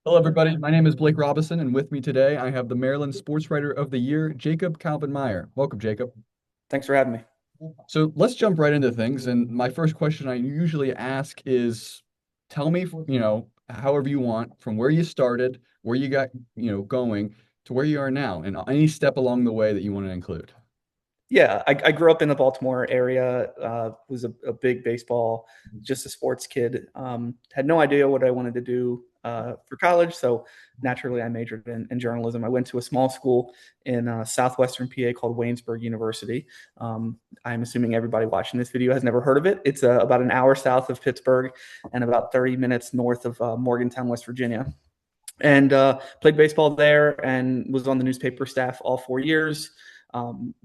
Hello, everybody. My name is Blake Robinson, and with me today, I have the Maryland Sportswriter of the Year, Jacob Calvin Meyer. Welcome, Jacob. Thanks for having me. So let's jump right into things. And my first question I usually ask is, tell me, however you want, from where you started, where you got, going to where you are now, and any step along the way that you want to include. Yeah, I grew up in the Baltimore area, was a big baseball, just a sports kid. Had no idea what I wanted to do for college. So naturally, I majored in journalism. I went to a small school in southwestern PA called Waynesburg University. I'm assuming everybody watching this video has never heard of it. It's about an hour south of Pittsburgh and about 30 minutes north of Morgantown, West Virginia. And played baseball there and was on the newspaper staff all 4 years.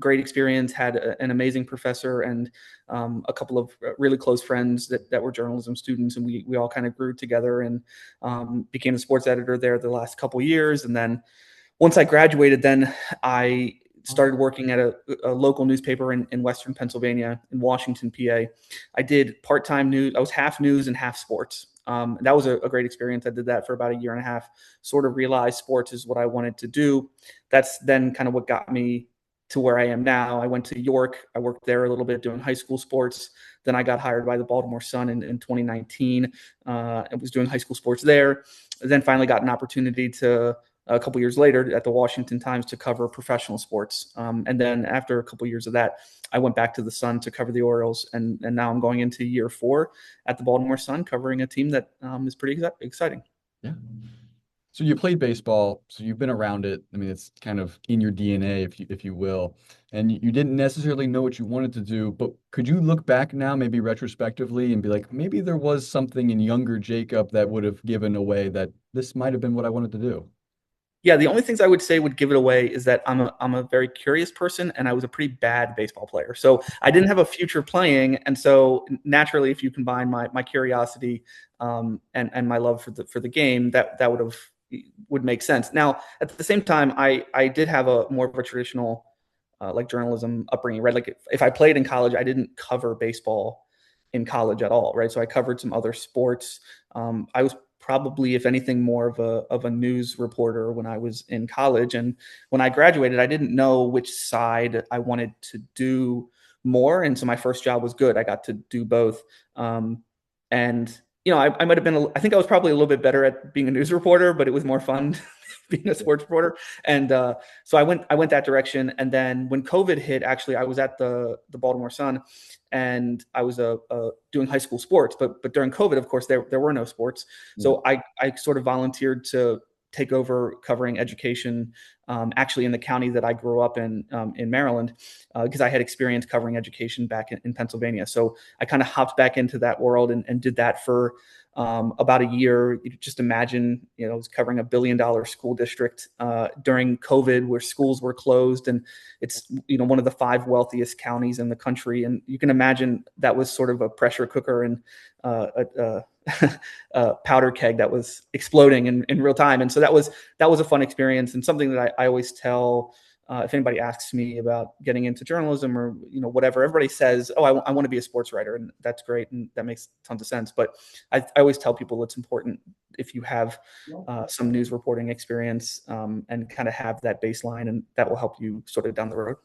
Great experience, had an amazing professor and a couple of really close friends that were journalism students, and we all kind of grew together and became the sports editor there the last couple of years. And then once I graduated, then I started working at a local newspaper in Western Pennsylvania, in Washington, PA. I did part-time news. I was half news and half sports. That was a great experience. I did that for about a year and a half, sort of realized sports is what I wanted to do. That's then kind of what got me to where I am now. I went to York. I worked there a little bit doing high school sports. Then I got hired by the Baltimore Sun in 2019. I was doing high school sports there. Then finally got an opportunity to a couple years later at the Washington Times to cover professional sports. And then after a couple years of that, I went back to the Sun to cover the Orioles, and now I'm going into year 4 at the Baltimore Sun, covering a team that is pretty exciting. Yeah. So you played baseball, so you've been around it. I mean, it's kind of in your DNA, if you will. And you didn't necessarily know what you wanted to do, but could you look back now, maybe retrospectively, and be like, maybe there was something in younger Jacob that would have given away that this might have been what I wanted to do? Yeah, the only things I would say would give it away is that I'm a very curious person, and I was a pretty bad baseball player. So I didn't have a future playing, and so naturally, if you combine my curiosity and my love for the game, that would make sense. Now, at the same time, I did have a more of a traditional like journalism upbringing, right? Like if I played in college, I didn't cover baseball in college at all, right? So I covered some other sports. I was probably, if anything, more of a news reporter when I was in college. And when I graduated, I didn't know which side I wanted to do more. And so my first job was good. I got to do both. And I might have been. I think I was probably a little bit better at being a news reporter, but it was more fun being a sports reporter. And so I went that direction. And then when COVID hit, actually, I was at the Baltimore Sun, and I was doing high school sports. But during COVID, of course, there were no sports. Yeah. So I sort of volunteered to take over covering education, actually in the county that I grew up in Maryland, because I had experience covering education back in Pennsylvania. So I kind of hopped back into that world and did that for about a year. You just imagine, I was covering $1 billion school district during COVID, where schools were closed, and it's one of the 5 wealthiest counties in the country, and you can imagine that was sort of a pressure cooker and a powder keg that was exploding in real time. And so that was a fun experience, and something that I always tell. If anybody asks me about getting into journalism or whatever, everybody says, "Oh, I want to be a sports writer," and that's great, and that makes tons of sense. But I always tell people it's important if you have some news reporting experience, and kind of have that baseline, and that will help you sort of down the road.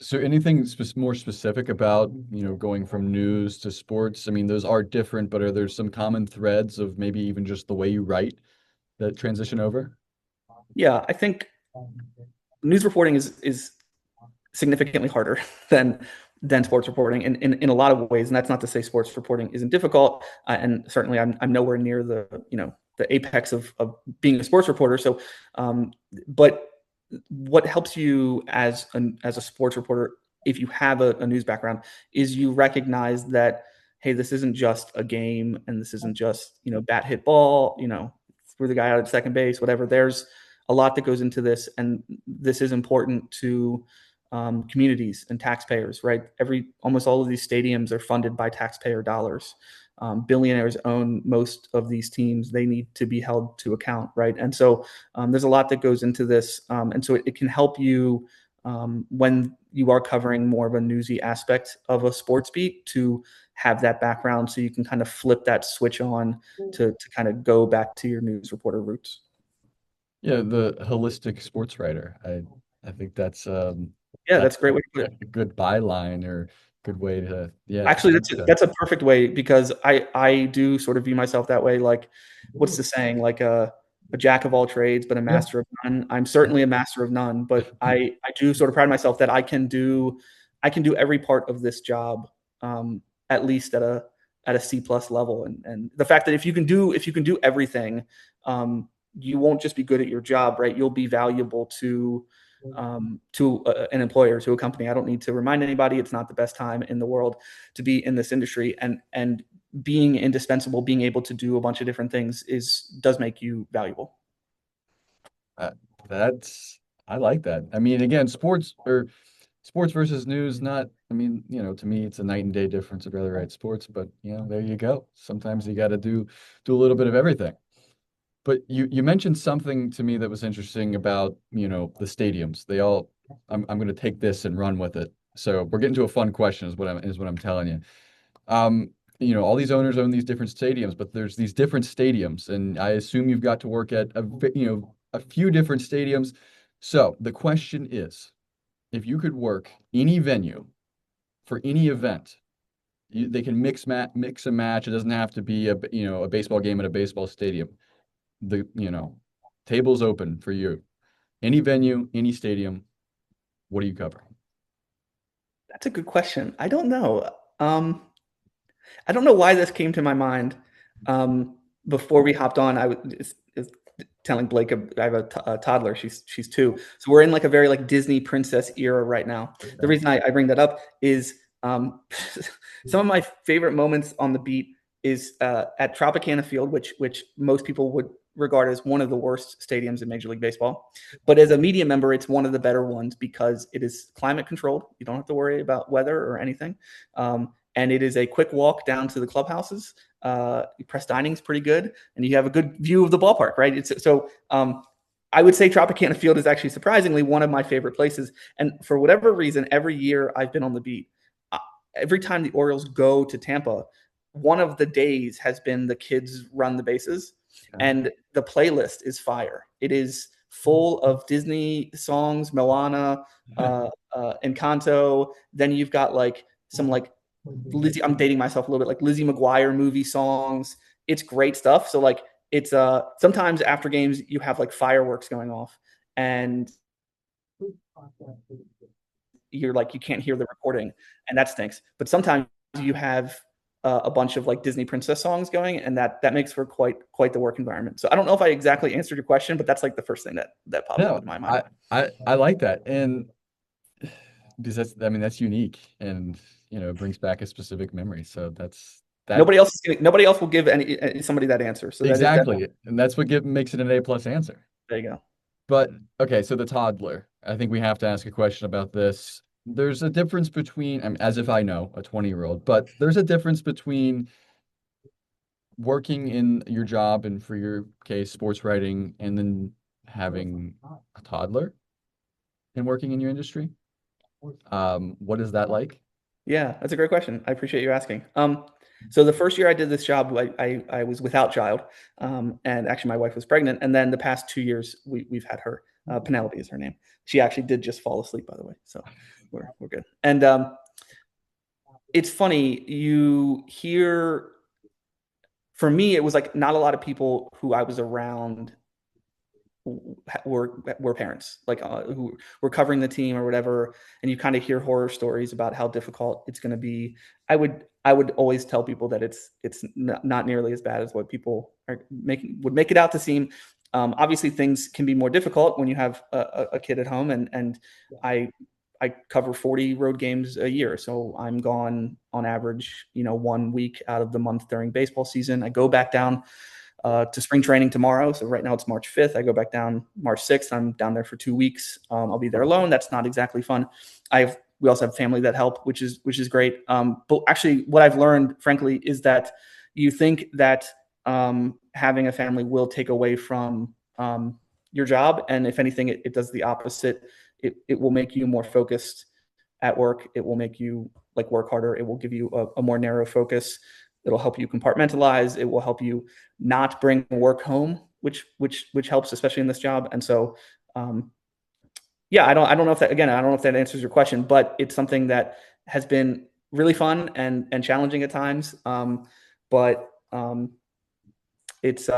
So anything more specific about, going from news to sports? I mean, those are different, but are there some common threads of maybe even just the way you write that transition over? Yeah, I think news reporting is significantly harder than sports reporting in a lot of ways. And that's not to say sports reporting isn't difficult. And certainly I'm nowhere near the apex of being a sports reporter. So, but what helps you as a sports reporter, if you have a news background, is you recognize that, hey, this isn't just a game, and this isn't just bat hit ball, threw the guy out at second base, whatever. There's a lot that goes into this, and this is important to communities and taxpayers, right? Almost all of these stadiums are funded by taxpayer dollars. Billionaires own most of these teams. They need to be held to account, right? And so there's a lot that goes into this, and so it can help you when you are covering more of a newsy aspect of a sports beat to have that background so you can kind of flip that switch on to kind of go back to your news reporter roots. Yeah, the holistic sports writer. I think Yeah, that's that's a great way to put it. a good byline or good way to, yeah, Actually, I like that. that's a perfect way because I do sort of view myself that way. Like, what's the saying? Like a jack of all trades, but a Yeah. master of none. I'm certainly a master of none, but I do sort of pride myself that I can do every part of this job, at least at a C plus level. And the fact that if you can do everything, you won't just be good at your job, right? You'll be valuable to an employer, to a company. I don't need to remind anybody. It's not the best time in the world to be in this industry, and being indispensable, being able to do a bunch of different things does make you valuable. Uh, that's I like that. I mean, again, sports versus news, not, I mean, to me, it's a night and day difference. I'd rather write sports, but there you go. Sometimes you got to do a little bit of everything. But you mentioned something to me that was interesting about, the stadiums. I'm going to take this and run with it. So we're getting to a fun question is what I'm telling you. Um, all these owners own these different stadiums, but there's these different stadiums, and I assume you've got to work at a few different stadiums. So the question is, if you could work any venue for any event, they can mix and match. It doesn't have to be a baseball game at a baseball stadium. The table's open for you. Any venue, any stadium. What do you cover? That's a good question. Um, I don't know why this came to my mind. Before we hopped on, was telling Blake I have a toddler. She's 2, so we're in like a very like Disney princess era right now. The reason I bring that up is some of my favorite moments on the beat is at Tropicana Field, which most people would regard as one of the worst stadiums in Major League Baseball. But as a media member, it's one of the better ones because it is climate controlled. You don't have to worry about weather or anything. And it is a quick walk down to the clubhouses. Press dining is pretty good, and you have a good view of the ballpark, right? I would say Tropicana Field is actually surprisingly one of my favorite places. And for whatever reason, every year I've been on the beat, uh, every time the Orioles go to Tampa, one of the days has been the kids run the bases, and the playlist is fire. It is full of Disney songs, Moana, Encanto. Then you've got like some like Lizzie. I'm dating myself a little bit, like Lizzie McGuire movie songs. It's great stuff. So like it's sometimes after games you have like fireworks going off, and you're like you can't hear the recording, and that stinks. But sometimes you have a bunch of like Disney princess songs going, and that makes for quite the work environment. So I don't know if I exactly answered your question, but that's like the first thing that popped No, into my mind. I like that, and because that's unique, and it brings back a specific memory. So that Nobody else will give somebody that answer. So that exactly, and that's what makes it an A plus answer. there you go. But okay, so the toddler. I think we have to ask a question about this. There's a difference between, I mean, as if I know a 20-year-old, but there's a difference between working in your job and, for your case, sports writing, and then having a toddler and working in your industry. What is that like? Yeah, that's a great question. I appreciate you asking. So the first year I did this job, I was without child, and actually my wife was pregnant. And then the past 2 years we've had her. Penelope is her name. She actually did just fall asleep, by the way. So we're good. And it's funny you hear. For me, it was like not a lot of people who I was around were parents, like who were covering the team or whatever, and you kind of hear horror stories about how difficult it's going to be. I would always tell people that it's not nearly as bad as what people would make it out to seem. Obviously, things can be more difficult when you have a kid at home, and I I cover 40 road games a year, so I'm gone on average, 1 week out of the month during baseball season. I go back down to spring training tomorrow. So right now it's March 5th. I go back down March 6th. I'm down there for 2 weeks. I'll be there alone. That's not exactly fun. We also have family that help, which is great. But actually, what I've learned, frankly, is that you think that having a family will take away from your job, and if anything, it does the opposite. It will make you more focused at work. It will make you like work harder. It will give you a more narrow focus. It'll help you compartmentalize. It will help you not bring work home, which helps, especially in this job. And so, yeah, I don't know if that, again, I don't know if that answers your question, but it's something that has been really fun and challenging at times. But it's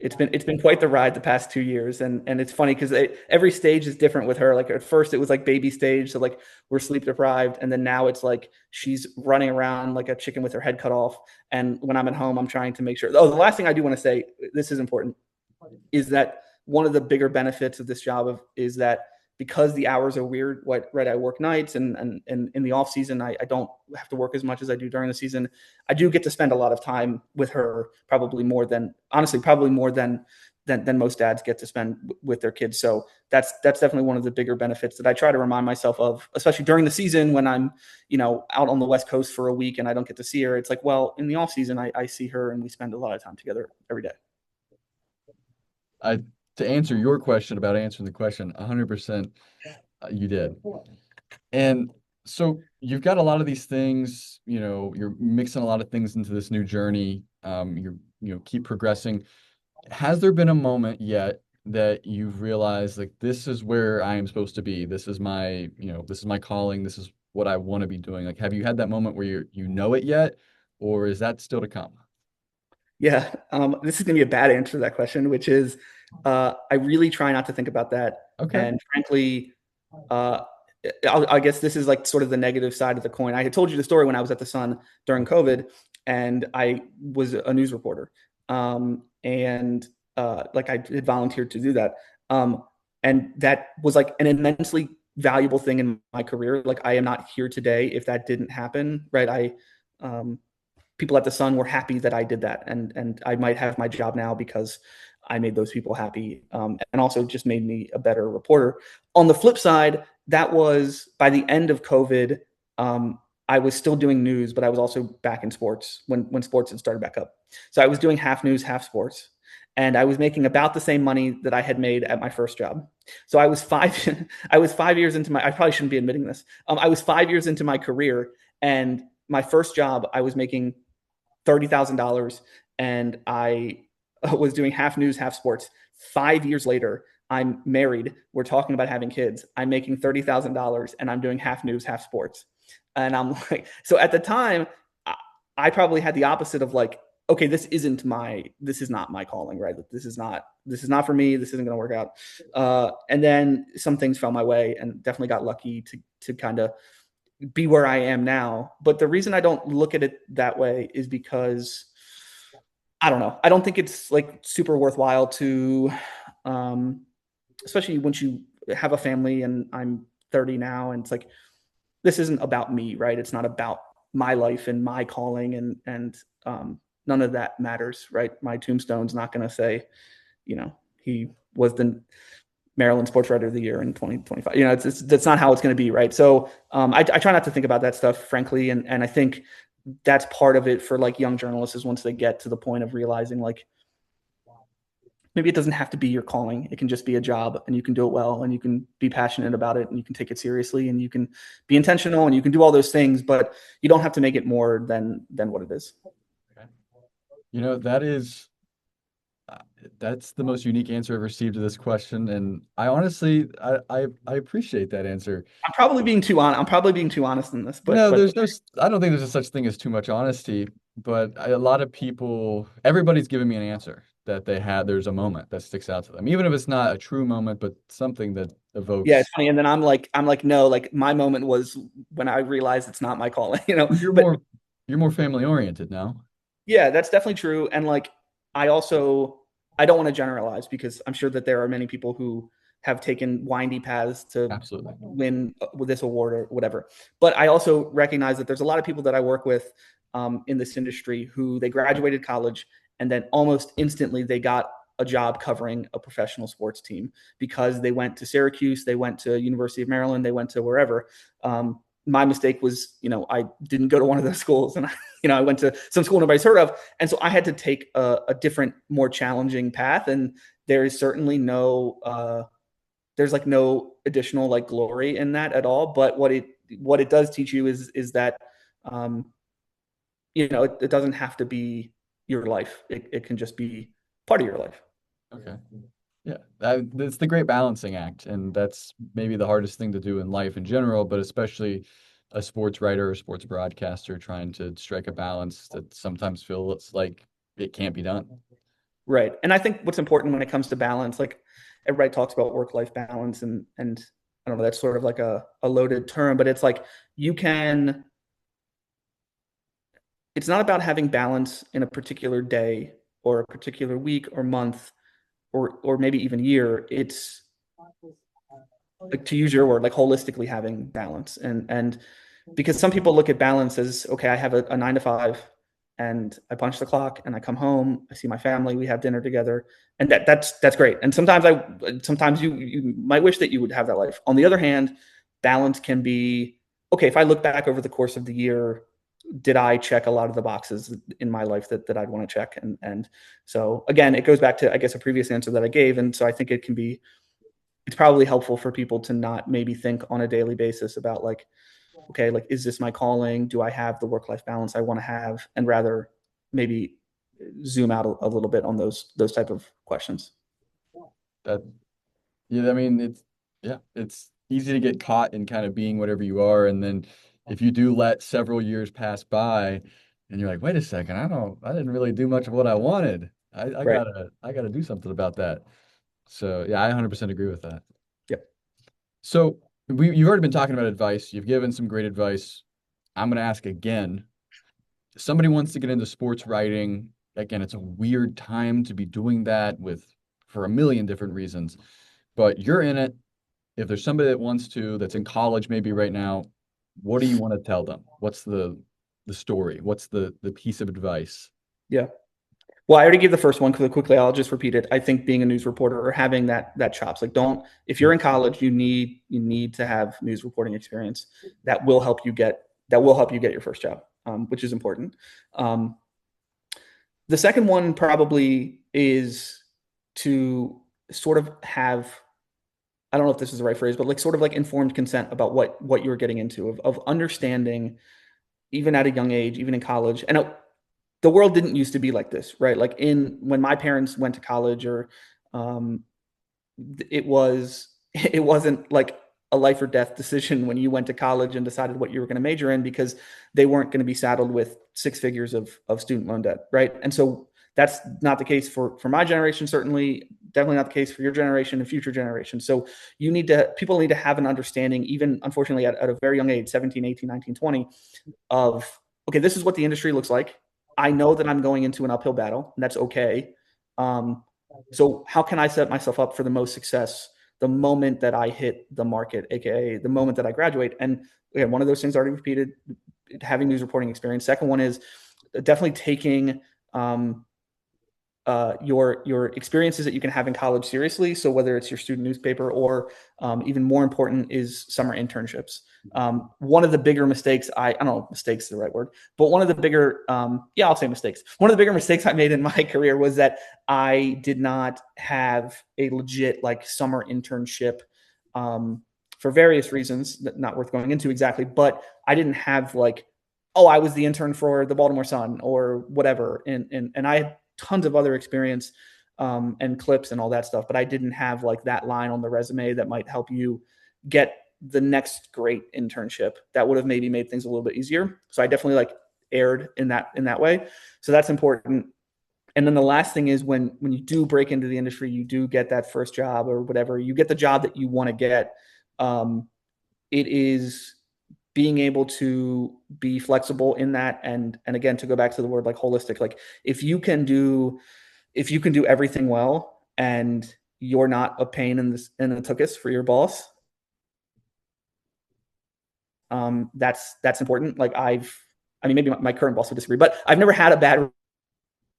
it's been quite the ride the past 2 years, and it's funny because every stage is different with her. Like at first it was like baby stage, so like we're sleep deprived, and then now it's like she's running around like a chicken with her head cut off. And when I'm at home, I'm trying to make sure. Oh, the last thing I do want to say, this is important, is that one of the bigger benefits of this job is that because the hours are weird, right? I work nights, and in the off season, I don't have to work as much as I do during the season. I do get to spend a lot of time with her, probably more than, honestly, probably more than most dads get to spend with their kids. So that's definitely one of the bigger benefits that I try to remind myself of, especially during the season when I'm, out on the West Coast for a week and I don't get to see her. It's like, well, in the off season, I see her and we spend a lot of time together every day. I To answer your question about answering the question, 100% you did. And so you've got a lot of these things, you're mixing a lot of things into this new journey. Keep progressing. Has there been a moment yet that you've realized like this is where I am supposed to be? This is my calling. This is what I want to be doing. Like, have you had that moment where you know it yet, or is that still to come? Yeah, this is going to be a bad answer to that question, which is I really try not to think about that. Okay. And frankly, uh, I guess this is like sort of the negative side of the coin. I had told you the story when I was at the Sun during COVID, and I was a news reporter, and like I had volunteered to do that, and that was like an immensely valuable thing in my career. Like I am not here today if that didn't happen, right? Um, People at the Sun were happy that I did that, and I might have my job now because I made those people happy, and also just made me a better reporter. On the flip side, that was by the end of COVID. I was still doing news, but I was also back in sports when sports had started back up. So I was doing half news, half sports, and I was making about the same money that I had made at my first job. So I was five. I was 5 years into my. I probably shouldn't be admitting this. I was 5 years into my career, and my first job, I was making $30,000, and I was doing half news, half sports. 5 years later, I'm married. We're talking about having kids. I'm making $30,000 and I'm doing half news, half sports. And I'm like, so at the time, I probably had the opposite of like, okay, this is not my calling, right? This is not for me. This isn't going to work out. And then some things fell my way, and definitely got lucky to kind of be where I am now. But the reason I don't look at it that way is because I don't know. I don't think it's like super worthwhile to, um, especially once you have a family, and I'm 30 now, and it's like this isn't about me, right? It's not about my life and my calling, and none of that matters, right? My tombstone's not going to say, he was the Maryland Sportswriter of the Year in 2025. That's not how it's going to be, right? So I try not to think about that stuff, frankly, and I think that's part of it for like young journalists is once they get to the point of realizing like maybe it doesn't have to be your calling. It can just be a job, and you can do it well, and you can be passionate about it, and you can take it seriously, and you can be intentional, and you can do all those things, but you don't have to make it more than what it is. Okay. That is that's the most unique answer I've received to this question, and I honestly I appreciate that answer. I'm probably being too honest in this, but No, but I don't think there's a such thing as too much honesty, but a lot of people, everybody's giving me an answer that there's a moment that sticks out to them, even if it's not a true moment, but something that yeah, evokes. it's funny. And then I'm like, no, like my moment was when I realized it's not my calling, You're But more you're more family oriented now. yeah, that's definitely true. And like, I also, I don't want to generalize because I'm sure that there are many people who have taken windy paths to Absolutely. win with this award or whatever. But I also recognize that there's a lot of people that I work with in this industry who they graduated college and then almost instantly they got a job covering a professional sports team because they went to Syracuse, they went to University of Maryland, they went to wherever. My mistake was, I didn't go to one of those schools, and I went to some school nobody's heard of, and so I had to take a different, more challenging path. And there is certainly no there's like no additional like glory in that at all. But what it does teach you is that um, it doesn't have to be your life. It can just be part of your life. Okay. Yeah, that's the great balancing act, and that's maybe the hardest thing to do in life in general, but especially a sports writer or sports broadcaster trying to strike a balance that sometimes feels like it can't be done. Right. And I think what's important when it comes to balance, like everybody talks about work-life balance and I don't know, that's sort of like a loaded term, but it's like you can it's not about having balance in a particular day or a particular week or month or maybe even year. It's like, to use your word, like holistically having balance. And because some people look at balance as, okay, I have a 9 to 5 and I punch the clock and I come home, I see my family, we have dinner together, and that's great. And sometimes you might wish that you would have that life. On the other hand, balance can be, okay, if I look back over the course of the year, did I check a lot of the boxes in my life that I'd want to check? And so again, it goes back to, I guess, a previous answer that I gave. And so I think it's probably helpful for people to not maybe think on a daily basis about like, okay, like, is this my calling? Do I have the work-life balance I want to have? And rather maybe zoom out a little bit on those type of questions. That Yeah, I mean, it's easy to get caught in kind of being whatever you are, and then if you do let several years pass by, and you're like, wait a second, I didn't really do much of what I wanted. Right. I gotta do something about that. So yeah, I 100% agree with that. Yep. So you've already been talking about advice. You've given some great advice. I'm gonna ask again. Somebody wants to get into sports writing. Again, it's a weird time to be doing that for a million different reasons, but you're in it. If there's somebody that wants to, that's in college maybe right now, what do you want to tell them? What's the story? What's the piece of advice? Yeah. Well, I already gave the first one quickly. I'll just repeat it. I think being a news reporter or having that chops, like, don't, if you're in college, you need to have news reporting experience. That will help you get your first job, which is important. Um, the second one probably is to sort of have, I don't know if this is the right phrase, but like sort of like informed consent about what you're getting into, of understanding, even at a young age, even in college. And the world didn't used to be like this, right? Like, when my parents went to college, or um, it wasn't like a life or death decision when you went to college and decided what you were going to major in, because they weren't going to be saddled with 6 figures of student loan debt, right? And so that's not the case for my generation, certainly definitely not the case for your generation and future generations. So people need to have an understanding, even unfortunately at a very young age, 17, 18, 19, 20, of, okay, this is what the industry looks like. I know that I'm going into an uphill battle, and that's okay. Um, so how can I set myself up for the most success the moment that I hit the market, aka the moment that I graduate? And again, one of those things already repeated, having news reporting experience. Second one is definitely taking your experiences that you can have in college seriously. So whether it's your student newspaper, or even more important is summer internships. One of the bigger mistakes, I don't know if mistakes is the right word, but one of the bigger, yeah, I'll say mistakes. One of the bigger mistakes I made in my career was that I did not have a legit like summer internship, for various reasons that not worth going into exactly, but I didn't have like, oh, I was the intern for the Baltimore Sun or whatever. And I had tons of other experience, and clips and all that stuff, but I didn't have like that line on the resume that might help you get the next great internship that would have maybe made things a little bit easier. So I definitely like erred in that way. So that's important. And then the last thing is, when you do break into the industry, you do get that first job or whatever, you get the job that you want to get. Um, it is being able to be flexible in that, and again, to go back to the word like holistic, like, if you can do everything well, and you're not a pain in the tuchus for your boss, that's important. Like, I mean, maybe my current boss would disagree, but I've never had a bad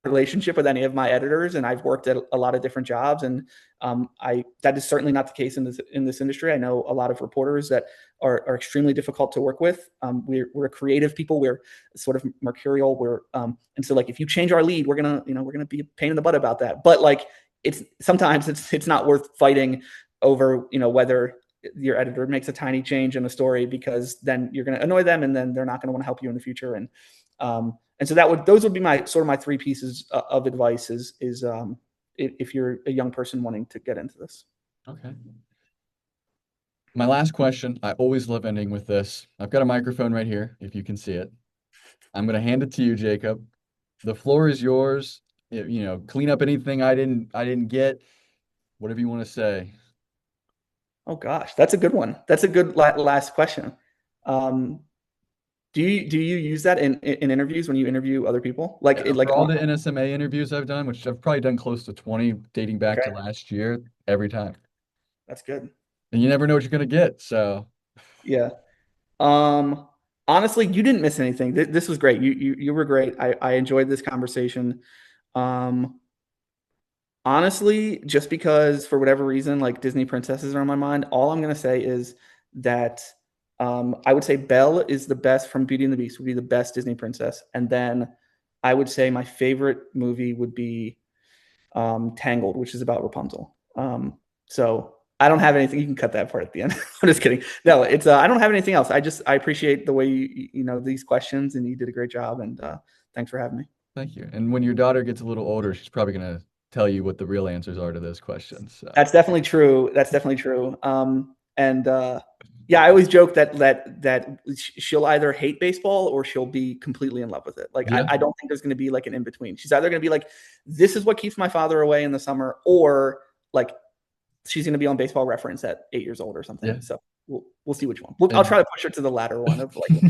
relationship with any of my editors, and I've worked at a lot of different jobs, and I that is certainly not the case in this industry. I know a lot of reporters that are extremely difficult to work with. We're creative people. We're sort of mercurial. And so, like, if you change our lead, we're gonna be a pain in the butt about that. But like, it's sometimes it's not worth fighting over, whether your editor makes a tiny change in the story, because then you're going to annoy them and then they're not going to want to help you in the future. And so those would be my sort of my three pieces of advice is if you're a young person wanting to get into this. Okay. My last question, I always love ending with this. I've got a microphone right here, if you can see it. I'm going to hand it to you, Jacob. The floor is yours. Clean up anything I didn't get, whatever you want to say. Oh gosh, that's a good one. That's a good last question. Um, do you use that in interviews when you interview other people? Like Yeah, for all the NSMA interviews I've done, which I've probably done close to 20 dating back to okay, last year, every time. that's good. And you never know what you're going to get. So, Yeah. Um, Honestly, you didn't miss anything. This was great. You were great. I enjoyed this conversation. Um, Honestly, just because for whatever reason, like Disney princesses are on my mind, all I'm gonna say is that I would say Belle is the best from Beauty and the Beast, would be the best Disney princess. And then I would say my favorite movie would be Tangled, which is about Rapunzel. So I don't have anything. You can cut that part at the end. I'm just kidding. No, it's I don't have anything else. I appreciate the way you know these questions, and you did a great job. And thanks for having me. thank you. And when your daughter gets a little older, she's probably going to tell you what the real answers are to those questions. So, That's definitely true. That's definitely true. And Yeah, I always joke that she'll either hate baseball or she'll be completely in love with it. Like yeah, I don't think there's going to be like an in between. She's either going to be like, this is what keeps my father away in the summer, or like she's going to be on Baseball Reference at 8 years old or something. yeah. So we'll see which one. I'll And try to push her to the latter one of like,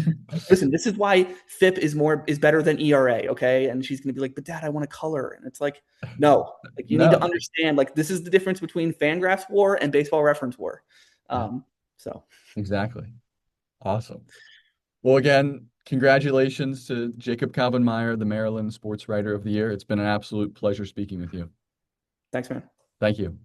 listen, this is why FIP is better than ERA, okay? And she's going to be like, but Dad, I want to color, and it's like, no, like you need to no, understand, like this is the difference between Fangraphs War and Baseball Reference War. yeah, So exactly. Awesome. Well, again, congratulations to Jacob Meyer, the Maryland Sports Writer of the Year. It's been an absolute pleasure speaking with you. thanks, man. Thank you.